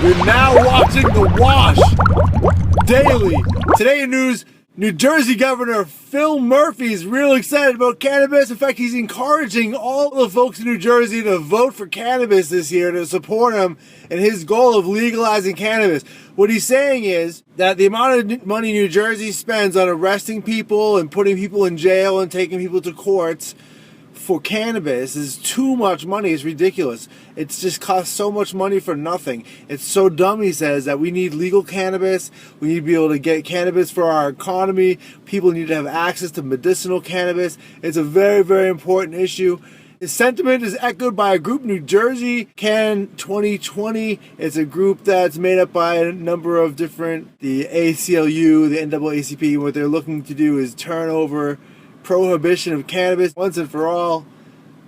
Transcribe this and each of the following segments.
You're now watching The Wash Daily. Today in news, New Jersey Governor Phil Murphy is real excited about cannabis. In fact, he's encouraging all the folks in New Jersey to vote for cannabis this year to support him in his goal of legalizing cannabis. What he's saying is that the amount of money New Jersey spends on arresting people and putting people in jail and taking people to courts for cannabis is too much money. It's ridiculous. It's just costs so much money for nothing. It's so dumb, he says, that we need legal cannabis. We need to be able to get cannabis for our economy. People need to have access to medicinal cannabis. It's a very, very important issue. His sentiment is echoed by a group, New Jersey Can 2020. It's a group that's made up by a number of different, the ACLU, the NAACP. What they're looking to do is turn over prohibition of cannabis once and for all.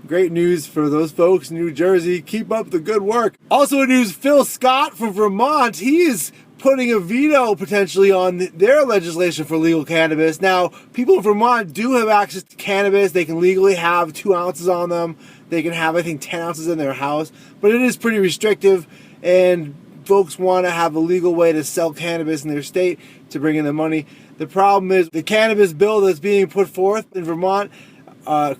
Great news for those folks in New Jersey. Keep up the good work. Also in news, Phil Scott from Vermont, he is putting a veto potentially on their legislation for legal cannabis. Now, people in Vermont do have access to cannabis. They can legally have 2 ounces on them. They can have, I think, 10 ounces in their house, but it is pretty restrictive, and folks want to have a legal way to sell cannabis in their state to bring in the money. The problem is the cannabis bill that's being put forth in Vermont,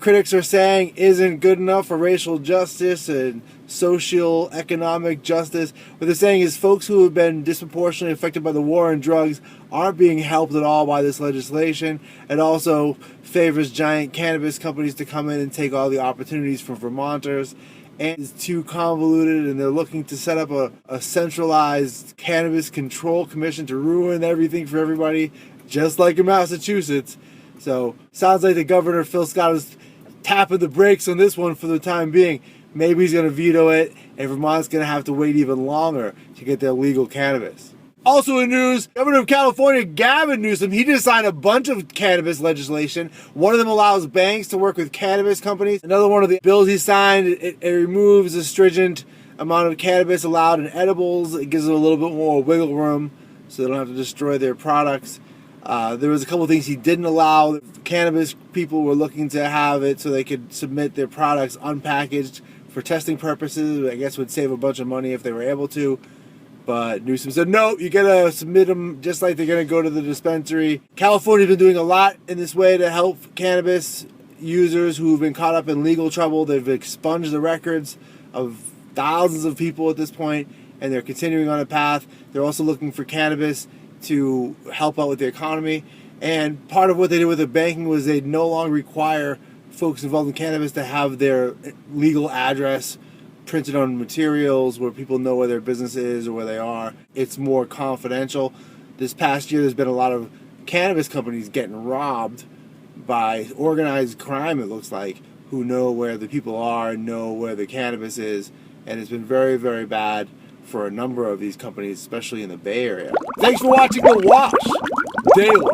critics are saying isn't good enough for racial justice and social economic justice. What they're saying is folks who have been disproportionately affected by the war on drugs aren't being helped at all by this legislation. It also favors giant cannabis companies to come in and take all the opportunities from Vermonters. And it's too convoluted, and they're looking to set up a centralized cannabis control commission to ruin everything for everybody, just like in Massachusetts. So, sounds like the governor, Phil Scott, is tapping the brakes on this one for the time being. Maybe he's going to veto it, and Vermont's going to have to wait even longer to get their legal cannabis. Also in news, Governor of California, Gavin Newsom, he just signed a bunch of cannabis legislation. One of them allows banks to work with cannabis companies. Another one of the bills he signed, it removes a stringent amount of cannabis allowed in edibles. It gives them a little bit more wiggle room so they don't have to destroy their products. There was a couple of things he didn't allow. Cannabis people were looking to have it so they could submit their products unpackaged for testing purposes. I guess would save a bunch of money if they were able to. But Newsom said, no, you gotta submit them just like they're gonna go to the dispensary. California's been doing a lot in this way to help cannabis users who've been caught up in legal trouble. They've expunged the records of thousands of people at this point, and they're continuing on a path. They're also looking for cannabis to help out with the economy. And part of what they did with the banking was they no longer require folks involved in cannabis to have their legal address printed on materials where people know where their business is or where they are. It's more confidential. This past year, there's been a lot of cannabis companies getting robbed by organized crime, it looks like, who know where the people are, know where the cannabis is, and it's been very, very bad for a number of these companies, especially in the Bay Area. Thanks for watching The Wash Daily.